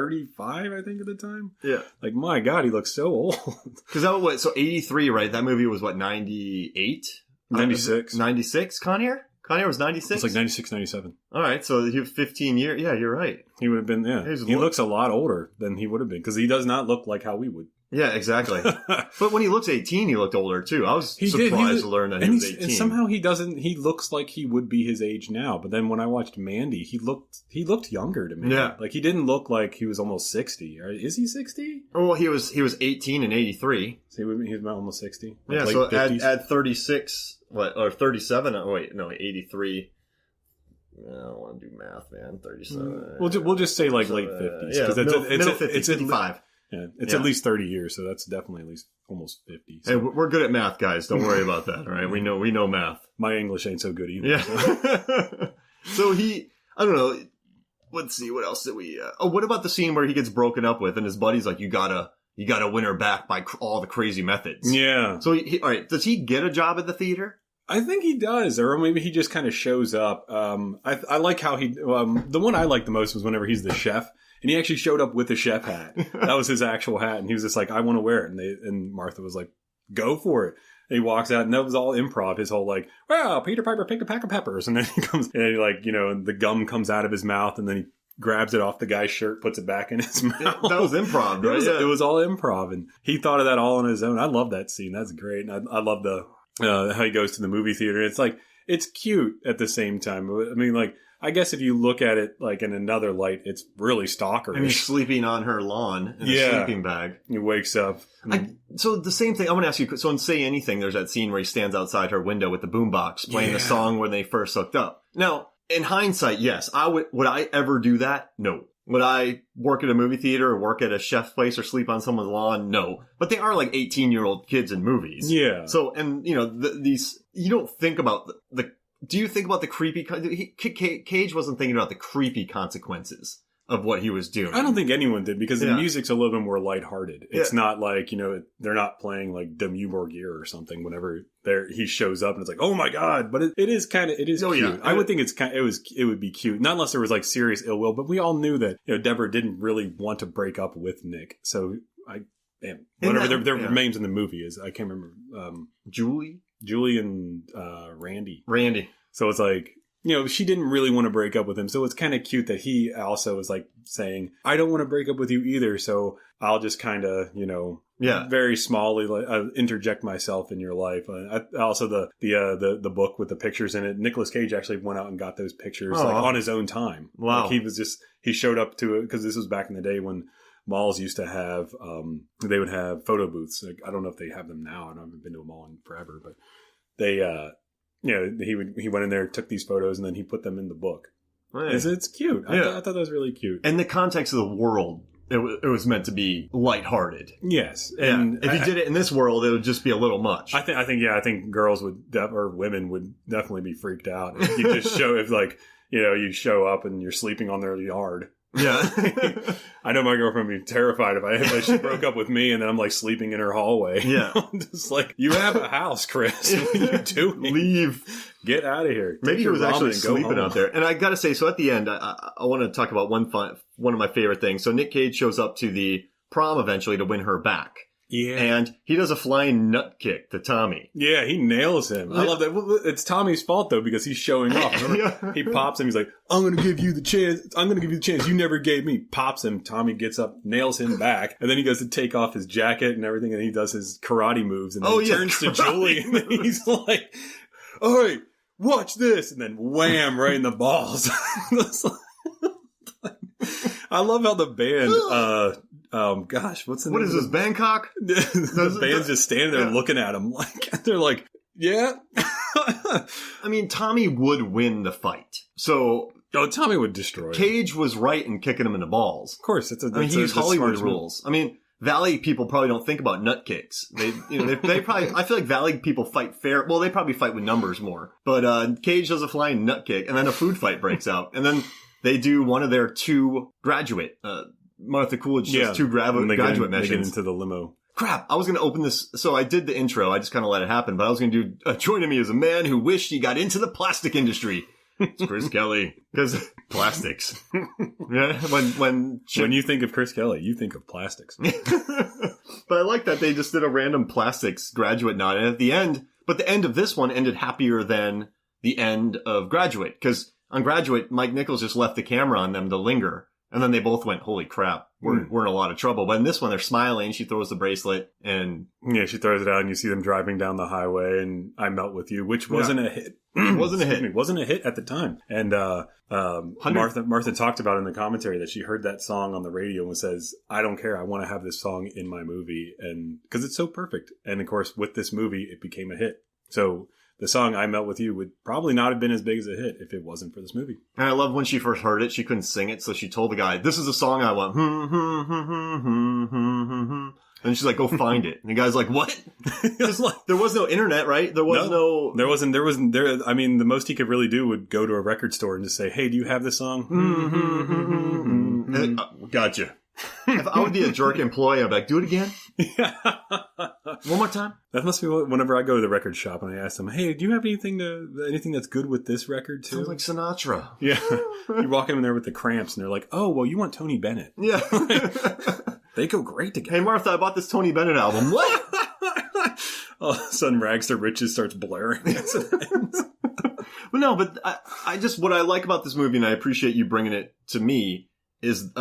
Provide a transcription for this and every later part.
35, I think, at the time. Yeah. Like, my God, he looks so old. Because that was, so 83, right? That movie was what, 98? 96. 96, Con Air? Con Air was 96? It's like 96, 97. All right, so he was 15 years. Yeah, you're right. He would have been, yeah. He looks a lot older than he would have been, because he does not look like how we would. Yeah, exactly. But when he looks 18, he looked older, too. I was surprised to learn that he was 18. And somehow he looks like he would be his age now. But then when I watched Mandy, he looked younger to me. Yeah. Like, he didn't look like he was almost 60. Is he 60? Oh, well, he was 18 in 83. So he was almost 60? Like yeah, so add 36, or 37, oh wait, no, 83. I don't want to do math, man. 37. We'll just say like late 50s. Yeah, middle 50s, it's 55. Yeah, it's at least 30 years, so that's definitely at least almost 50. So. Hey, we're good at math, guys. Don't worry about that, all right? We know math. My English ain't so good either. Yeah. So, so I don't know. Let's see, what else did we... what about the scene where he gets broken up with and his buddy's like, you gotta win her back by all the crazy methods. Yeah. So, all right, does he get a job at the theater? I think he does, or maybe he just kind of shows up. I like how the one I liked the most was whenever he's the chef, and he actually showed up with a chef hat. That was his actual hat, and he was just like, I want to wear it. And Martha was like, go for it. And he walks out, and that was all improv. His whole like, well, Peter Piper picked a pack of peppers. And then he comes, and he like, the gum comes out of his mouth, and then he grabs it off the guy's shirt, puts it back in his mouth. That was improv, right? It was all improv, and he thought of that all on his own. I love that scene. That's great. And I love how he goes to the movie theater. It's like, it's cute at the same time. I mean, like, I guess if you look at it like in another light, it's really stalkerish. And he's sleeping on her lawn in a sleeping bag. He wakes up. So the same thing, I want to ask you, so in Say Anything, there's that scene where he stands outside her window with the boombox playing the song when they first hooked up. Now, in hindsight, yes, would I ever do that? No. Would I work at a movie theater or work at a chef's place or sleep on someone's lawn? No. But they are like 18-year-old kids in movies. Yeah. So, and, these, you don't think about do you think about the creepy, Cage wasn't thinking about the creepy consequences of what he was doing. I don't think anyone did, because the music's a little bit more lighthearted. It's not like, they're not playing like Demu Borgir or something whenever he shows up and it's like, oh my God. But it is cute. Yeah. I would think it would be cute. Not unless there was like serious ill will, but we all knew that, Deborah didn't really want to break up with Nick. So whatever their names in the movie is, I can't remember. Julie and Randy. So it's like, she didn't really want to break up with him. So it's kind of cute that he also is like saying, I don't want to break up with you either. So I'll just kind of, very smallly interject myself in your life. Also the book with the pictures in it. Nicolas Cage actually went out and got those pictures on his own time. Wow. Like he showed up to it, because this was back in the day when malls used to have, they would have photo booths. Like, I don't know if they have them now. I haven't been to a mall in forever, but they, he went in there, took these photos, and then he put them in the book. Right. It's cute. I thought that was really cute. And the context of the world, it was meant to be lighthearted. Yes. And if you did it in this world, it would just be a little much. I think girls or women would definitely be freaked out if you just you show up and you're sleeping on their yard. Yeah. I know my girlfriend would be terrified if she broke up with me and then I'm like sleeping in her hallway. Yeah. Just like, you have a house, Chris. What are you doing? Leave. Get out of here. Maybe he was actually sleeping out there. And I gotta say, so at the end, I want to talk about one of my favorite things. So Nick Cage shows up to the prom eventually to win her back. Yeah. And he does a flying nut kick to Tommy. Yeah, he nails him. I love that. Well, it's Tommy's fault, though, because he's showing off. Remember, he pops him. He's like, I'm going to give you the chance. You never gave me. Pops him. Tommy gets up, nails him back. And then he goes to take off his jacket and everything. And he does his karate moves. And then he turns to Julie. And then he's like, all right, watch this. And then wham, right in the balls. I love how the band... what's the name? What is this, Bangkok? The band's just standing there looking at him like, they're like, yeah. I mean, Tommy would win the fight. So... Tommy would destroy him. Cage was right in kicking him in the balls. Of course. He used Hollywood rules. I mean, Valley people probably don't think about nut kicks. They probably, I feel like Valley people fight fair. Well, they probably fight with numbers more. But, Cage does a flying nut kick and then a food fight breaks out. And then they do one of their two graduate, Martha Coolidge does two graduate missions. They get into the limo. Crap, I was going to open this. So I did the intro. I just kind of let it happen. But I was going to do, joining me as a man who wished he got into the plastic industry. It's Chris Kelly. Because plastics. Yeah, when you think of Chris Kelly, you think of plastics. But I like that they just did a random plastics Graduate nod. And at the end, but the end of this one ended happier than the end of Graduate. Because on Graduate, Mike Nichols just left the camera on them to linger. And then they both went, holy crap, we're in a lot of trouble. But in this one, they're smiling. She throws the bracelet and... Yeah, she throws it out and you see them driving down the highway and I Melt With You, which wasn't a hit. Wasn't a hit. It wasn't a hit at the time. And Martha talked about in the commentary that she heard that song on the radio and says, I don't care. I want to have this song in my movie. And because it's so perfect. And of course, with this movie, it became a hit. So... the song I Melt With You would probably not have been as big as a hit if it wasn't for this movie. And I love when she first heard it, she couldn't sing it, so she told the guy, this is the song I want. And she's like, go find it. And the guy's like, what? There was no internet, right? There wasn't. I mean, the most he could really do would go to a record store and just say, hey, do you have this song? Gotcha. If I would be a jerk employee, I'd be like, do it again? One more time? That must be whenever I go to the record shop and I ask them, hey, do you have anything that's good with this record too? Sounds like Sinatra. Yeah. You walk in there with the Cramps and they're like, oh, well, you want Tony Bennett. Yeah. They go great together. Hey, Martha, I bought this Tony Bennett album. What? All of a sudden, Rags to Riches starts blaring. Well, no, but I just, what I like about this movie, and I appreciate you bringing it to me, is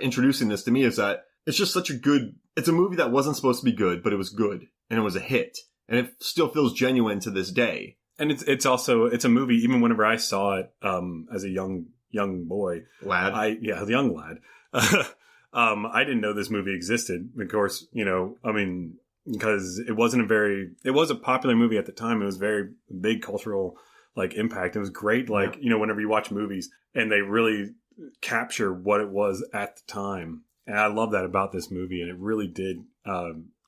introducing this to me, is that it's just such a good, it's a movie that wasn't supposed to be good, but it was good, and it was a hit, and it still feels genuine to this day. And it's also a movie, even whenever I saw it, as a young boy. Lad? Young lad. I didn't know this movie existed. Of course, because it was a popular movie at the time. It was very big cultural, impact. It was great, whenever you watch movies and they really capture what it was at the time. And I love that about this movie. And it really did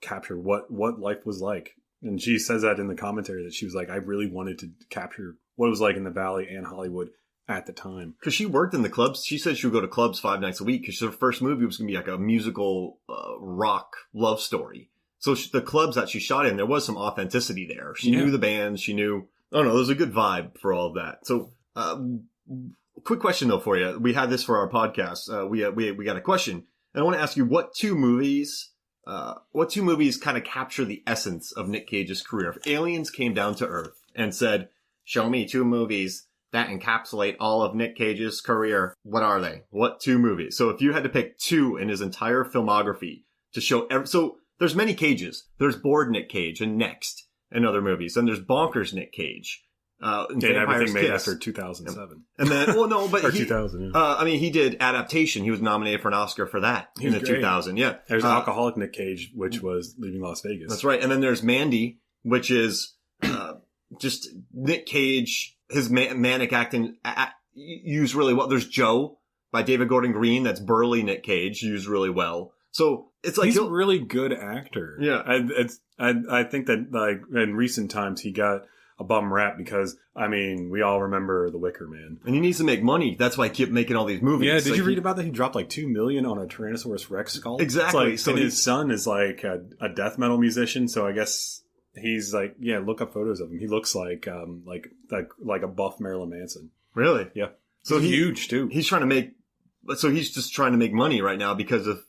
capture what life was like. And she says that in the commentary, that she was like, I really wanted to capture what it was like in the Valley and Hollywood at the time. Because she worked in the clubs. She said she would go to clubs 5 nights a week because her first movie was going to be like a musical rock love story. So the clubs that she shot in, there was some authenticity there. She knew the bands. She knew... Oh, no, there was a good vibe for all of that. So, quick question, though, for you. We had this for our podcast. We got a question. And I want to ask you, what two movies kind of capture the essence of Nick Cage's career? If aliens came down to Earth and said, show me 2 movies that encapsulate all of Nick Cage's career, what are they? What 2 movies? So if you had to pick 2 in his entire filmography to show... So there's many Cages. There's Bored Nick Cage and Next and other movies. And there's Bonkers Nick Cage. And everything made after 2007. And then, well, no, but or 2000, yeah. He did Adaptation. He was nominated for an Oscar for that in the 2000, yeah. There's Alcoholic Nick Cage, which was Leaving Las Vegas. That's right. And then there's Mandy, which is just Nick Cage, his manic acting used really well. There's Joe by David Gordon Green. That's burly Nick Cage, used really well. So it's like he's a really good actor. Yeah. I think that in recent times he got a bum rap because, we all remember The Wicker Man. And he needs to make money. That's why he kept making all these movies. Yeah, did you read about that? He dropped $2 million on a Tyrannosaurus Rex skull? Exactly. And his son is a death metal musician, so I guess he's look up photos of him. He looks like a buff Marilyn Manson. Really? Yeah. So he's huge too. He's just trying to make money right now because of,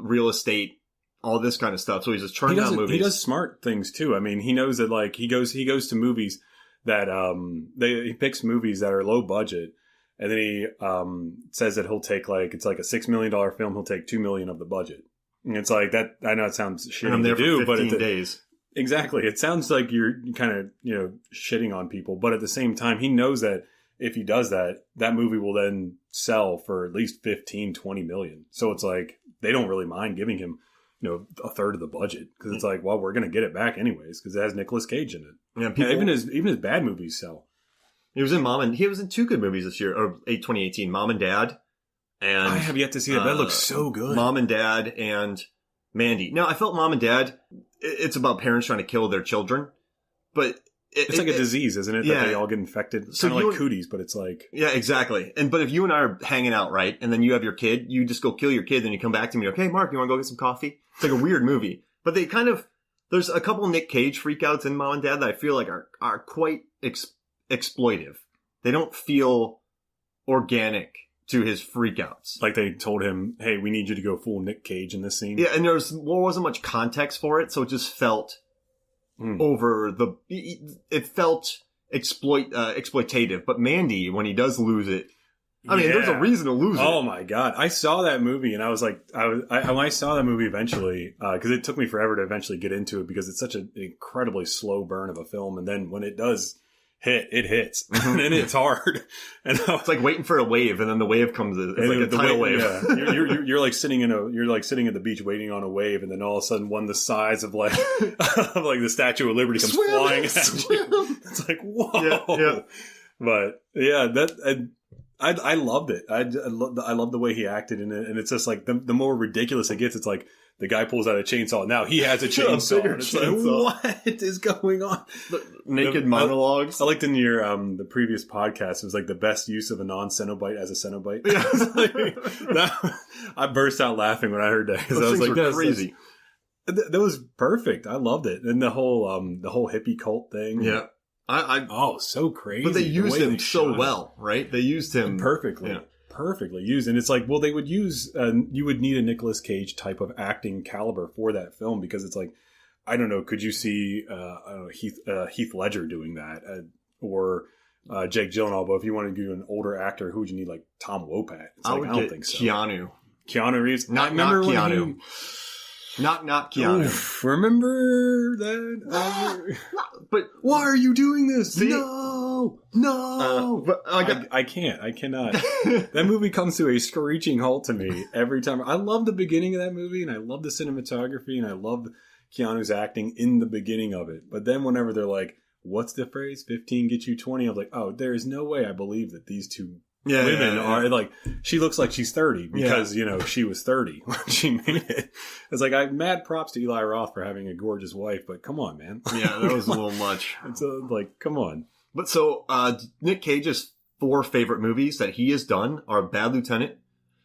real estate, all this kind of stuff. So he's just churning out movies. He does smart things too. He knows that he goes to movies that he picks movies that are low budget, and then he says that he'll take it's a $6 million film. He'll take $2 million of the budget. And it's like that. I know it sounds shitty to do, but 15 days. Exactly. It sounds like you're kind of shitting on people, but at the same time, he knows that if he does that, that movie will then sell for at least 15, 20 million. So it's they don't really mind giving him a third of the budget because it's we're going to get it back anyways because it has Nicolas Cage in it. Yeah, even his bad movies sell. He was in 2 good movies this year, or 2018, Mom and Dad. And I have yet to see that. That looks so good. Mom and Dad and Mandy. Now, I felt Mom and Dad, it's about parents trying to kill their children, but it's a disease, isn't it? That they all get infected. So kind of like cooties, but it's Yeah, exactly. But if you and I are hanging out, right, and then you have your kid, you just go kill your kid, then you come back to me, okay, Mark, you want to go get some coffee? It's like a weird movie. But they there's a couple Nick Cage freakouts in Mom and Dad that I feel like are quite exploitive. they don't feel organic to his freakouts. Like they told him, hey, we need you to go full Nick Cage in this scene. Yeah, and there wasn't much context for it, so it just felt it felt exploitative. But Mandy, when he does lose it, I mean, there's a reason to lose it. Oh my God. I saw that movie and I was like, when I saw that movie eventually, cause it took me forever to eventually get into it because it's such an incredibly slow burn of a film. And then when it does hit, it hits and it's hard. And it's like waiting for a wave and then the wave comes, it's like a tidal wave. Yeah. You're like sitting at the beach waiting on a wave. And then all of a sudden one the size of like, of like the Statue of Liberty comes flying at you. It's like, whoa. Yeah. But yeah, I loved it. I love the way he acted in it. And it's just like the more ridiculous it gets, it's like the guy pulls out a chainsaw. Now he has a chainsaw. And it's chainsaw. Like, what is going on? Naked monologues. I liked in your the previous podcast, it was like the best use of a non-Cenobite as a Cenobite. Yeah. I burst out laughing when I heard that. Those I was things like, were crazy. That was perfect. I loved it. And the whole hippie cult thing. Yeah. So crazy. But they used him so well, right? They used him perfectly. Yeah. Perfectly used. And it's like, well, they would use, you would need a Nicolas Cage type of acting caliber for that film because it's like, I don't know, could you see Heath Ledger doing that? Or Jake Gyllenhaal? But if you want to do an older actor, who would you need? Like Tom Wopat? I don't think so. Keanu Reeves? Not Keanu. Not Keanu. Oof, remember that? But why are you doing this? See? No. But I can't. I cannot. That movie comes to a screeching halt to me every time. I love the beginning of that movie, and I love the cinematography, and I love Keanu's acting in the beginning of it. But then whenever they're like, what's the phrase? 15 get you 20. I was like, oh, there is no way I believe that these two women are like, she looks like she's 30 because, she was 30 when she made it. It's like, mad props to Eli Roth for having a gorgeous wife, but come on, man. Yeah, that was a little much. It's like, come on. But so, Nick Cage's 4 favorite movies that he has done are Bad Lieutenant.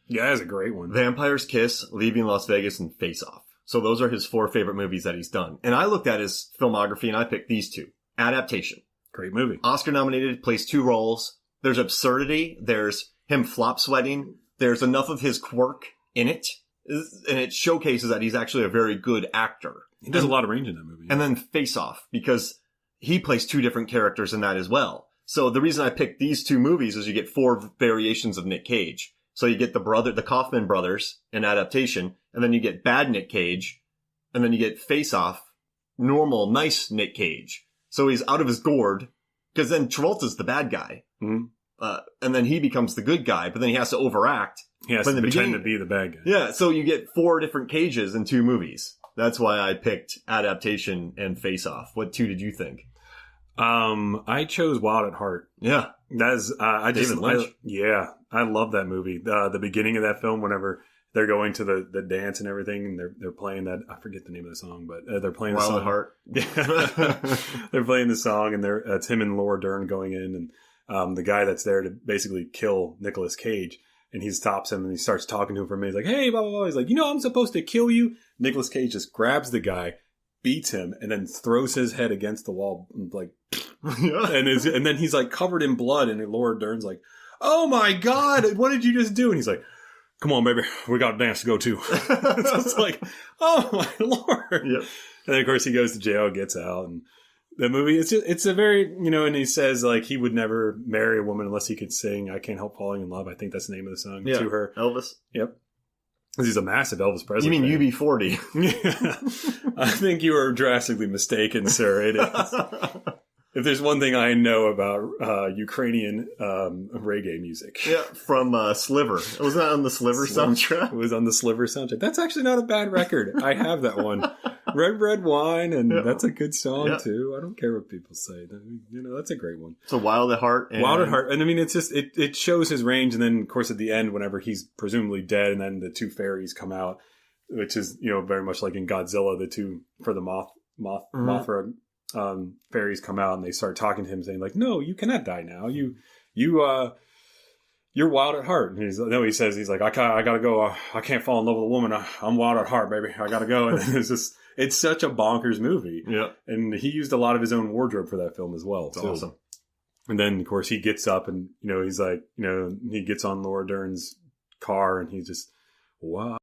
Yeah, that's a great one. Vampire's Kiss, Leaving Las Vegas, and Face Off. So those are his 4 favorite movies that he's done. And I looked at his filmography and I picked these 2. Adaptation. Great movie. Oscar nominated, plays 2 roles. There's absurdity. There's him flop sweating. There's enough of his quirk in it. And it showcases that he's actually a very good actor. He does a lot of range in that movie. And then Face Off, because he plays 2 different characters in that as well. So the reason I picked these 2 movies is you get 4 variations of Nick Cage. So you get the Kaufman brothers in Adaptation, and then you get bad Nick Cage, and then you get Face Off, normal, nice Nick Cage. So he's out of his gourd, because then Travolta's the bad guy. Mm-hmm. And then he becomes the good guy, but then he has to overact. He has to pretend to be the bad guy. Yeah, so you get 4 different Cages in 2 movies. That's why I picked Adaptation and Face Off. What 2 did you think? I chose Wild at Heart. Yeah. That's, David Lynch. I love that movie. The beginning of that film, whenever they're going to the dance and everything, and they're playing that, I forget the name of the song, but they're playing Wild the song. at Heart. Yeah. They're playing the song, and it's him and Laura Dern going in, and the guy that's there to basically kill Nicolas Cage, and he stops him, and he starts talking to him for a minute. He's like, hey, blah, blah, blah. He's like, I'm supposed to kill you? Nicolas Cage just grabs the guy, beats him, and then throws his head against the wall, like, and then he's like covered in blood, and Laura Dern's like, oh my God, what did you just do? And he's like, come on, baby, we got a dance to go to. It's just like, oh my Lord. Yep. And then, of course, he goes to jail, gets out, and the movie, it's a very, and he says, like, he would never marry a woman unless he could sing I Can't Help Falling in Love. I think that's the name of the song to her. Elvis. Yep. Because he's a massive Elvis Presley You mean fan. UB40? Yeah. I think you are drastically mistaken, sir. It is. If there's one thing I know about Ukrainian reggae music. Yeah, from Sliver. Was that on the Sliver soundtrack? It was on the Sliver soundtrack. That's actually not a bad record. I have that one. Red Wine, and that's a good song, too. I don't care what people say. That's a great one. So Wild at Heart. Wild at Heart. And I mean, it's just, it shows his range. And then, of course, at the end, whenever he's presumably dead, and then the 2 fairies come out, which is, very much like in Godzilla, the 2 for the Mothra fairies come out, and they start talking to him, saying like, no, you cannot die now. You're wild at heart. And he says, he's like, I gotta go. I can't fall in love with a woman. I'm wild at heart, baby. I gotta go. And it's such a bonkers movie. Yeah. And he used a lot of his own wardrobe for that film as well. It's awesome. And then, of course, he gets up and, he's like, he gets on Laura Dern's car and he's just, wow.